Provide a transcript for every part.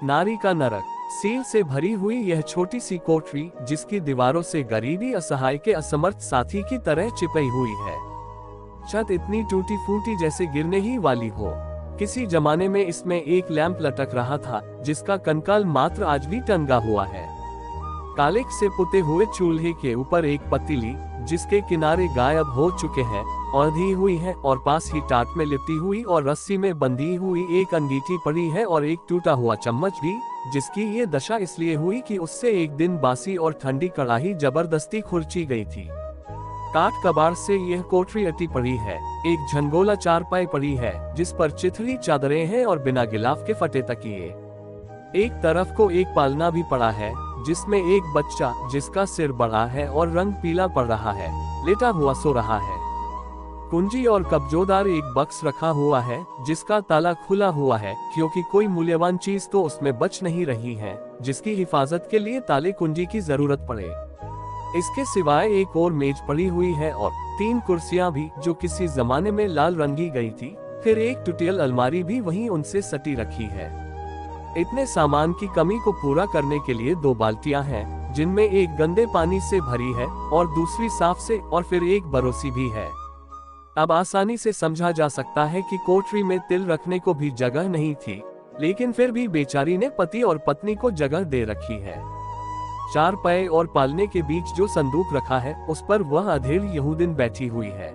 नारी का नरक। सील से भरी हुई यह छोटी सी कोठरी, जिसकी दीवारों से गरीबी असहाय के असमर्थ साथी की तरह चिपकी हुई है। छत इतनी टूटी फूटी जैसे गिरने ही वाली हो। किसी जमाने में इसमें एक लैंप लटक रहा था, जिसका कंकाल मात्र आज भी टंगा हुआ है। कालिक से पुते हुए चूल्हे के ऊपर एक पतीली, जिसके किनारे गायब हो चुके हैं, औंधी हुई है, और पास ही टाट में लिपटी हुई और रस्सी में बंधी हुई एक अंगीठी पड़ी है, और एक टूटा हुआ चम्मच भी, जिसकी ये दशा इसलिए हुई कि उससे एक दिन बासी और ठंडी कड़ाही जबरदस्ती खुरची गई थी। काठ कबाड़ से यह कोठरी अटी पड़ी है। एक झंगोला चारपाई पड़ी है, जिस पर चिथड़ी चादरें हैं और बिना गिलाफ के फटे तकिए। एक तरफ को एक पालना भी पड़ा है, जिसमें एक बच्चा, जिसका सिर बड़ा है और रंग पीला पड़ रहा है, लेटा हुआ सो रहा है। कुंजी और कब्जोदार एक बक्स रखा हुआ है, जिसका ताला खुला हुआ है, क्योंकि कोई मूल्यवान चीज तो उसमें बच नहीं रही है, जिसकी हिफाजत के लिए ताले कुंजी की जरूरत पड़े। इसके सिवाय एक और मेज पड़ी हुई है और 3 कुर्सियां भी, जो किसी जमाने में लाल रंगी गई थी। फिर एक टुटियल अलमारी भी वहीं उनसे सटी रखी है। इतने सामान की कमी को पूरा करने के लिए 2 बाल्टियां हैं, जिनमें एक गंदे पानी से भरी है और दूसरी साफ से, और फिर एक बरोसी भी है। अब आसानी से समझा जा सकता है कि कोठरी में तिल रखने को भी जगह नहीं थी, लेकिन फिर भी बेचारी ने पति और पत्नी को जगह दे रखी है। चारपाई और पालने के बीच जो संदूक रखा है, उस पर वह अधेड़ यहूदिन बैठी हुई है।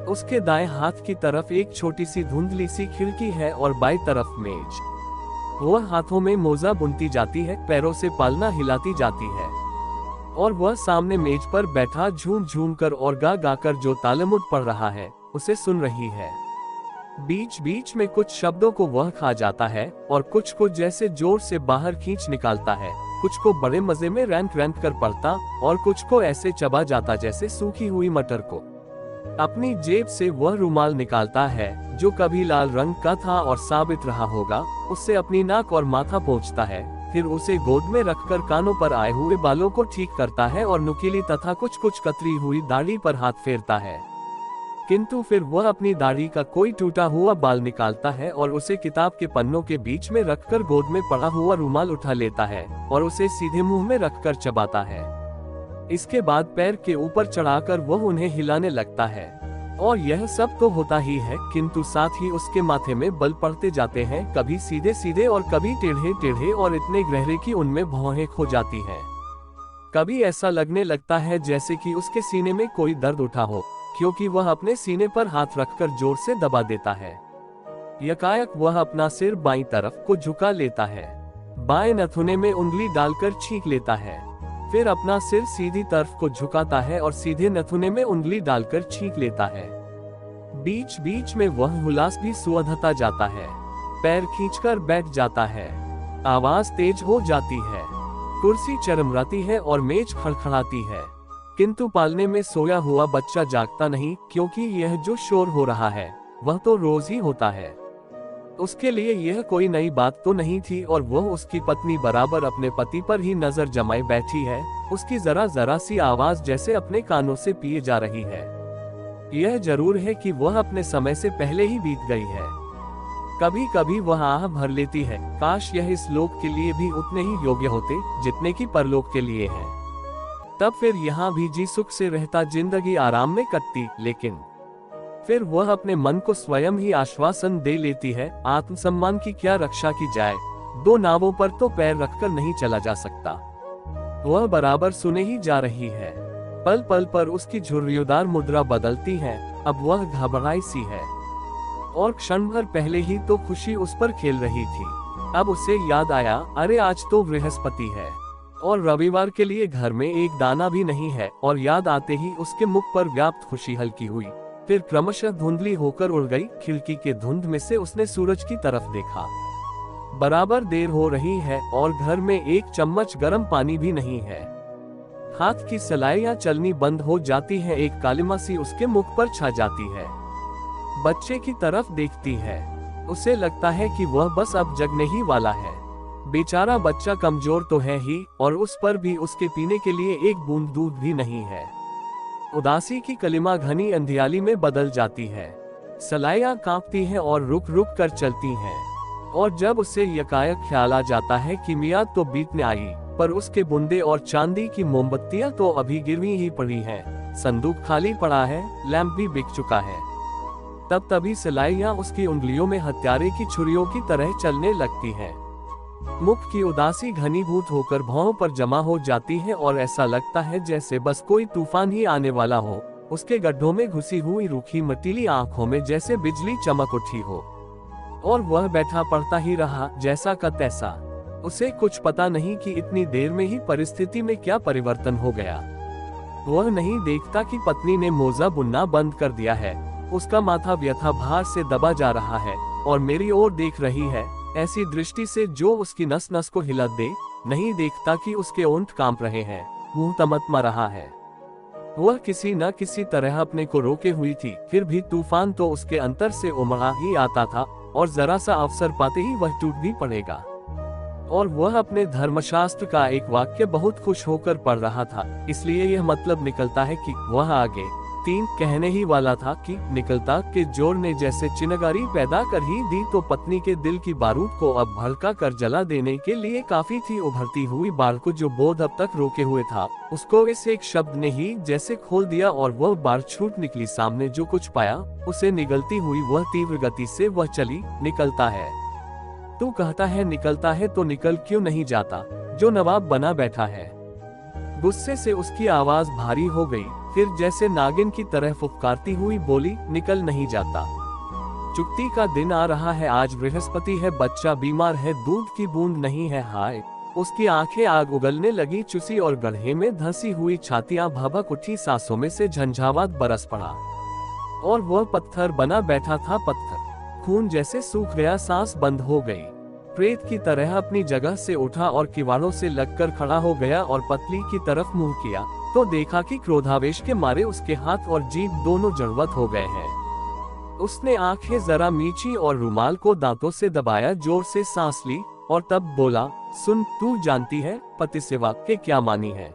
उसके दाएं हाथ की तरफ एक छोटी सी धुंधली सी खिड़की है और बाईं तरफ मेज। वह हाथों में मोजा बुनती जाती है, पैरों से पालना हिलाती जाती है, और वह सामने मेज पर बैठा झूम झूम कर और गा गा कर जो तालमुद पढ़ रहा है, उसे सुन रही है। बीच बीच में कुछ शब्दों को वह खा जाता है और कुछ को जैसे जोर से बाहर खींच निकालता है, कुछ को बड़े मजे में रैंक रैंक कर पढ़ता, और कुछ को ऐसे चबा जाता जैसे सूखी हुई मटर को। अपनी जेब से वह रुमाल निकालता है, जो कभी लाल रंग का था और साबित रहा होगा, उससे अपनी नाक और माथा पोंछता है, फिर उसे गोद में रखकर कानों पर आए हुए बालों को ठीक करता है और नुकीली तथा कुछ कुछ कतरी हुई दाढ़ी पर हाथ फेरता है। किंतु फिर वह अपनी दाढ़ी का कोई टूटा हुआ बाल निकालता है और उसे किताब के पन्नों के बीच में रखकर गोद में पड़ा हुआ रुमाल उठा लेता है और उसे सीधे मुंह में रखकर चबाता है। इसके बाद पैर के ऊपर चढ़ाकर वह उन्हें हिलाने लगता है, और यह सब तो होता ही है, किंतु साथ ही उसके माथे में बल पड़ते जाते हैं, कभी सीधे सीधे और कभी टेढ़े टेढ़े, और इतने गहरे कि उनमें भौहें खो जाती हैं। कभी ऐसा लगने लगता है जैसे कि उसके सीने में कोई दर्द उठा हो, क्योंकि वह अपने सीने पर हाथ रखकर जोर से दबा देता है। यकायक वह अपना सिर बाईं तरफ को झुका लेता है, बाएं नथुने में उंगली डालकर छींक लेता है, फिर अपना सिर सीधी तरफ को झुकाता है और सीधे नथुने में उंगली डालकर छींक लेता है। बीच बीच में वह हुलास भी सुअधता जाता है, पैर खींचकर बैठ जाता है, आवाज तेज हो जाती है, कुर्सी चरमराती है और मेज खड़खड़ाती है, किंतु पालने में सोया हुआ बच्चा जागता नहीं, क्योंकि यह जो शोर हो रहा है वह तो रोज ही होता है। उसके लिए यह कोई नई बात तो नहीं थी, और वह उसकी पत्नी बराबर अपने पति पर ही नजर जमाए बैठी है। उसकी जरा जरा सी आवाज जैसे अपने कानों से पिए जा रही है। यह जरूर है कि वह अपने समय से पहले ही बीत गई है। कभी कभी वह आह भर लेती है, काश यह इस लोक के लिए भी उतने ही योग्य होते जितने की परलोक के लिए है। तब फिर यहाँ भी जी सुख से रहता, जिंदगी आराम में कटती। लेकिन फिर वह अपने मन को स्वयं ही आश्वासन दे लेती है, आत्मसम्मान की क्या रक्षा की जाए, 2 नावों पर तो पैर रखकर नहीं चला जा सकता। वह बराबर सुने ही जा रही है, पल पल पर उसकी झुर्रियोंदार मुद्रा बदलती है। अब वह घबराई सी है, और क्षण भर पहले ही तो खुशी उस पर खेल रही थी। अब उसे याद आया, अरे आज तो बृहस्पति है और रविवार के लिए घर में एक दाना भी नहीं है, और याद आते ही उसके मुख पर व्याप्त खुशी हल्की हुई, फिर क्रमशः धुंधली होकर उड़ गई। खिड़की के धुंध में से उसने सूरज की तरफ देखा। बराबर देर हो रही है और घर में एक चम्मच गर्म पानी भी नहीं है। हाथ की सलाइयां चलनी बंद हो जाती है, एक कालिमा सी उसके मुख पर छा जाती है। बच्चे की तरफ देखती है, उसे लगता है कि वह बस अब जगने ही वाला है। बेचारा बच्चा कमजोर तो है ही, और उस पर भी उसके पीने के लिए एक बूंद दूध भी नहीं है। उदासी की कलिमा घनी अंधियाली में बदल जाती है। सलाइयां कांपती हैं और रुक रुक कर चलती हैं। और जब उसे यकायक ख्याल आ जाता है कि मियाँ तो बीतने आई, पर उसके बुंदे और चांदी की मोमबत्तियां तो अभी गिरवी ही पड़ी हैं। संदूक खाली पड़ा है, लैंप भी बिक चुका है। तभी सिलाइयां उसकी उंगलियों में हत्यारे की छुरियों की तरह चलने लगती हैं। मुख की उदासी घनीभूत होकर भौं पर जमा हो जाती है और ऐसा लगता है जैसे बस कोई तूफान ही आने वाला हो। उसके गड्ढों में घुसी हुई रूखी मटीली आंखों में जैसे बिजली चमक उठी हो, और वह बैठा पड़ता ही रहा जैसा का तैसा। उसे कुछ पता नहीं कि इतनी देर में ही परिस्थिति में क्या परिवर्तन हो गया। वह नहीं देखता कि पत्नी ने मोजा बुनना बंद कर दिया है। उसका माथा व्यथा भार से दबा जा रहा है और मेरी ओर देख रही है, ऐसी दृष्टि से जो उसकी नस नस को हिला दे। नहीं देखता कि उसके ओंठ कांप रहे हैं, मुंह तमतमा रहा है। वह किसी न किसी तरह अपने को रोके हुई थी, फिर भी तूफान तो उसके अंतर से उमड़ा ही आता था और जरा सा अवसर पाते ही वह टूट भी पड़ेगा। और वह अपने धर्मशास्त्र का एक वाक्य बहुत खुश होकर पढ़ रहा था, इसलिए यह मतलब निकलता है कि वह आगे 3 कहने ही वाला था कि निकलता के जोर ने जैसे चिनगारी पैदा कर ही दी, तो पत्नी के दिल की बारूद को अब भड़का कर जला देने के लिए काफी थी। उभरती हुई बाढ़ को जो बोध अब तक रोके हुए था, उसको इस एक शब्द ने ही जैसे खोल दिया और वह बाढ़ छूट निकली। सामने जो कुछ पाया उसे निगलती हुई वह तीव्र गति से वह चली। निकलता है, तू कहता है निकलता है, तो निकल क्यों नहीं जाता जो नवाब बना बैठा है। गुस्से से उसकी आवाज भारी हो गई, फिर जैसे नागिन की तरह फुफकारती हुई बोली, निकल नहीं जाता। चुकती का दिन आ रहा है, आज बृहस्पति है, बच्चा बीमार है, दूध की बूंद नहीं है। हाय, उसकी आंखें आग उगलने लगी, चुसी और गड्ढे में धंसी हुई छातियां भभक उठी, सांसों में से झंझावात बरस पड़ा और वह पत्थर बना बैठा था। पत्थर खून जैसे सूख गया, सांस बंद हो गई। प्रेत की तरह अपनी जगह से उठा और किवाड़ों से लगकर खड़ा हो गया और पतली की तरफ मुंह किया तो देखा कि क्रोधावेश के मारे उसके हाथ और जीभ दोनों जड़वत हो गए हैं। उसने आंखें जरा मीची और रुमाल को दांतों से दबाया, जोर से सांस ली और तब बोला, सुन, तू जानती है पति सेवा के क्या मानी है?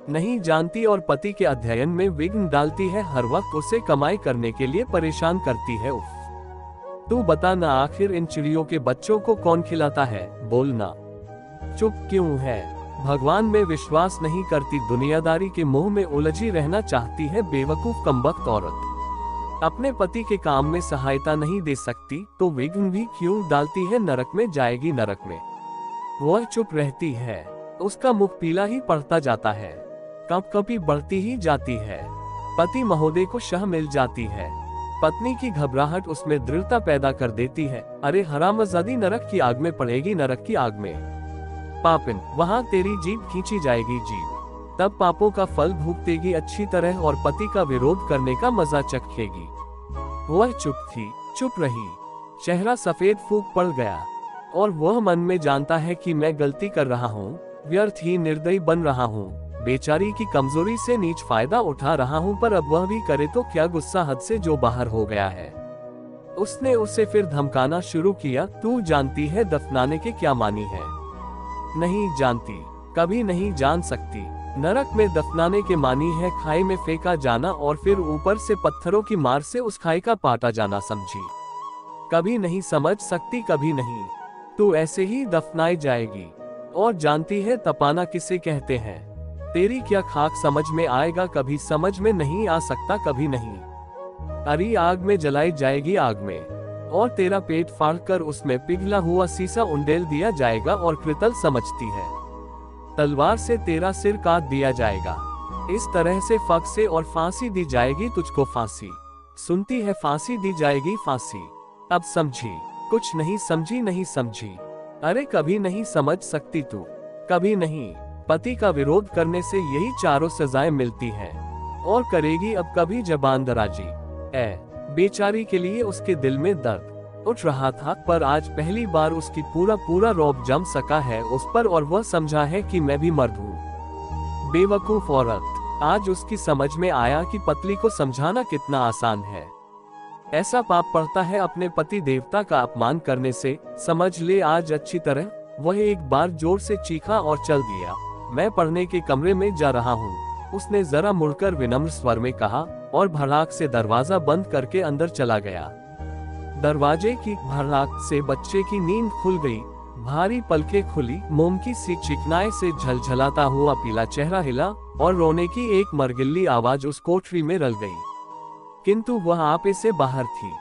नहीं जानती, और पति के अध्ययन में विघ्न डालती है, हर वक्त उसे कमाई करने के लिए परेशान करती है। उफ, तू बता ना, आखिर इन चिड़ियों के बच्चों को कौन खिलाता है? बोलना। चुप क्यों है? भगवान में विश्वास नहीं करती, दुनियादारी के मोह में उलझी रहना चाहती है, बेवकूफ कमबख्त औरत। अपने पति के काम में सहायता नहीं दे सकती तो विघ्न भी क्यों डालती है? नरक में जाएगी, नरक में। वह चुप रहती है, उसका मुख पीला ही पड़ता जाता है, कंपकपी बढ़ती ही जाती है। पति महोदय को शह मिल जाती है, पत्नी की घबराहट उसमें दृढ़ता पैदा कर देती है। अरे हरामजादी, नरक की आग में पड़ेगी, नरक की आग में। पापिन, वहाँ तेरी जीभ खींची जाएगी, जीभ तब पापों का फल भुगतेगी अच्छी तरह और पति का विरोध करने का मजा चखेगी। वह चुप थी, चुप रही, चेहरा सफेद फूक पड़ गया और वह मन में जानता है कि मैं गलती कर रहा हूँ, व्यर्थ ही निर्दयी बन रहा हूँ, बेचारी की कमजोरी से नीच फायदा उठा रहा हूँ, पर अब वह भी करे तो क्या, गुस्सा हद से जो बाहर हो गया है। उसने उसे फिर धमकाना शुरू किया, तू जानती है दफनाने के क्या मानी है? नहीं जानती, कभी नहीं जान सकती। नरक में दफनाने के मानी है खाई में फेंका जाना और फिर ऊपर से पत्थरों की मार से उस खाई का पाटा जाना, समझी? कभी नहीं समझ सकती, कभी नहीं। तू ऐसे ही दफनाई जाएगी। और जानती है तपाना किसे कहते हैं? तेरी क्या खाक समझ में आएगा, कभी समझ में नहीं आ सकता, कभी नहीं। अरी आग में जलाई जाएगी, आग में, और तेरा पेट फाड़कर उसमें पिघला हुआ सीसा उंडेल दिया जाएगा और कृतल समझती है, तलवार से तेरा सिर काट दिया जाएगा। इस तरह से फक से और फांसी दी जाएगी तुझको, फांसी। सुनती है, फांसी दी जाएगी, फांसी। अब समझी? कुछ नहीं समझी, नहीं समझी। अरे कभी नहीं समझ सकती तू, कभी नहीं। पति का विरोध करने से यही चारों सजाएं मिलती हैं, और करेगी अब कभी जबान दराजी। बेचारी के लिए उसके दिल में दर्द उठ रहा था, पर आज पहली बार उसकी पूरा रौब जम सका है उस पर और वह समझा है कि मैं भी मर्द हूँ। बेवकूफ औरत। आज उसकी समझ में आया कि पत्नी को समझाना कितना आसान है। ऐसा पाप पड़ता है अपने पति देवता का अपमान करने से, समझ ले आज अच्छी तरह। वह एक बार जोर से चीखा और चल दिया। मैं पढ़ने के कमरे में जा रहा हूँ, उसने जरा मुड़कर विनम्र स्वर में कहा और भड़ाक से दरवाजा बंद करके अंदर चला गया। दरवाजे की भड़ाक से बच्चे की नींद खुल गई। भारी पलकें खुली, मोम की सी चिकनाई से झलझलाता हुआ पीला चेहरा हिला और रोने की एक मरगिल्ली आवाज उस कोठरी में रल गई। किंतु वह आपे से बाहर थी।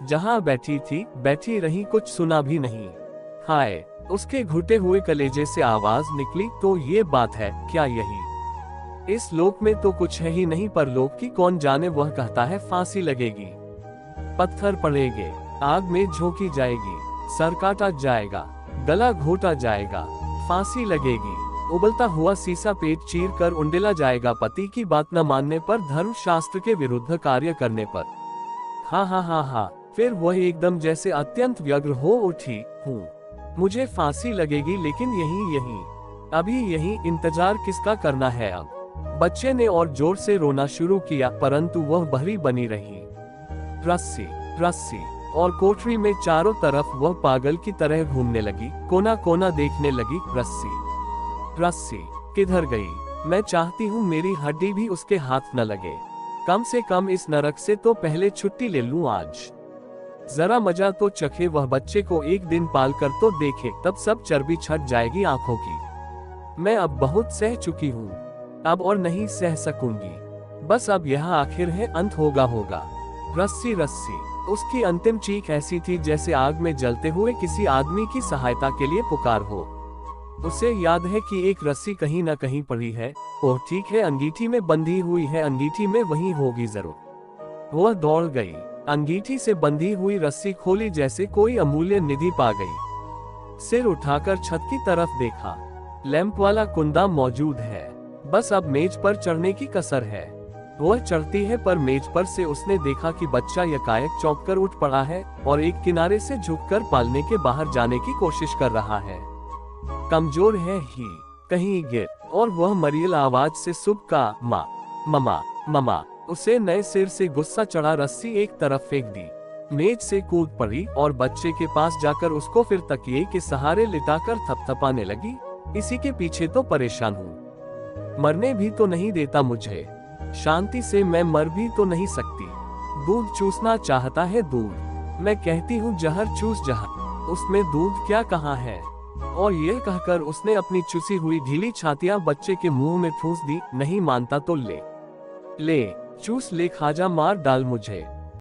जहां बैठी थी, बैठी रही, कुछ सुना भी नहीं। हाय, उसके घुटे हुए कलेजे से आवाज निकली, तो ये बात है क्या यही? इस लोक में तो कुछ है ही नहीं, पर लोक की कौन जाने। वह कहता है फांसी लगेगी, पत्थर पड़ेंगे, आग में झोंकी जाएगी, सर काटा जाएगा, गला घोटा जाएगा, फांसी लगेगी, उबलता हुआ सीसा पेट चीर कर उंडेला जाएगा, पति की बात न मानने पर, धर्म शास्त्र के विरुद्ध कार्य करने पर। हाँ हाँ हाँ हाँ। फिर वह एकदम जैसे अत्यंत व्यग्र हो उठी। मुझे फांसी लगेगी, लेकिन यही अभी यही, इंतजार किसका करना है अब? बच्चे ने और जोर से रोना शुरू किया, परंतु वह बहरी बनी रही। रस्सी रस्सी, और कोठरी में चारों तरफ वह पागल की तरह घूमने लगी, कोना कोना देखने लगी। रस्सी रस्सी किधर गई? मैं चाहती हूँ मेरी हड्डी भी उसके हाथ न लगे। कम से कम इस नरक से तो पहले छुट्टी ले लूं आज। जरा मजा तो चखे, वह बच्चे को एक दिन पाल कर तो देखे, तब सब चर्बी छट जाएगी आंखों की। मैं अब बहुत सह चुकी हूँ, अब और नहीं सह सकूंगी। बस अब यह आखिर है, अंत होगा। रस्सी रस्सी, उसकी अंतिम चीख ऐसी थी जैसे आग में जलते हुए किसी आदमी की सहायता के लिए पुकार हो। उसे याद है कि एक रस्सी कहीं न कहीं पड़ी है। ओह ठीक है, अंगीठी में बंधी हुई है, अंगीठी में वही होगी जरूर। वह दौड़ गई, अंगीठी से बंधी हुई रस्सी खोली, जैसे कोई अमूल्य निधि पा गई। सिर उठाकर छत की तरफ देखा, लैंप वाला कुंदा मौजूद है, बस अब मेज पर चढ़ने की कसर है। वह चढ़ती है, पर मेज पर से उसने देखा कि बच्चा यकायक चौंक कर उठ पड़ा है और एक किनारे से झुककर पालने के बाहर जाने की कोशिश कर रहा है। कमजोर है ही, कहीं गिर, और वह मरियल आवाज से सुबह का माँ ममा ममा। उसे नए सिर से गुस्सा चढ़ा, रस्सी एक तरफ फेंक दी, मेज से कूद पड़ी और बच्चे के पास जाकर उसको फिर तकिए के सहारे लिटाकर थपथपाने लगी। इसी के पीछे तो परेशान हूँ, मरने भी तो नहीं देता मुझे, शांति से मैं मर भी तो नहीं सकती। दूध चूसना चाहता है, दूध। मैं कहती हूँ जहर चूस जहर, उसमें दूध क्या कहाँ है? और यह कहकर उसने अपनी चुसी हुई ढीली छातियां बच्चे के मुंह में ठूंस दी। नहीं मानता तो ले चूस ले, खाजा मार डाल मुझे।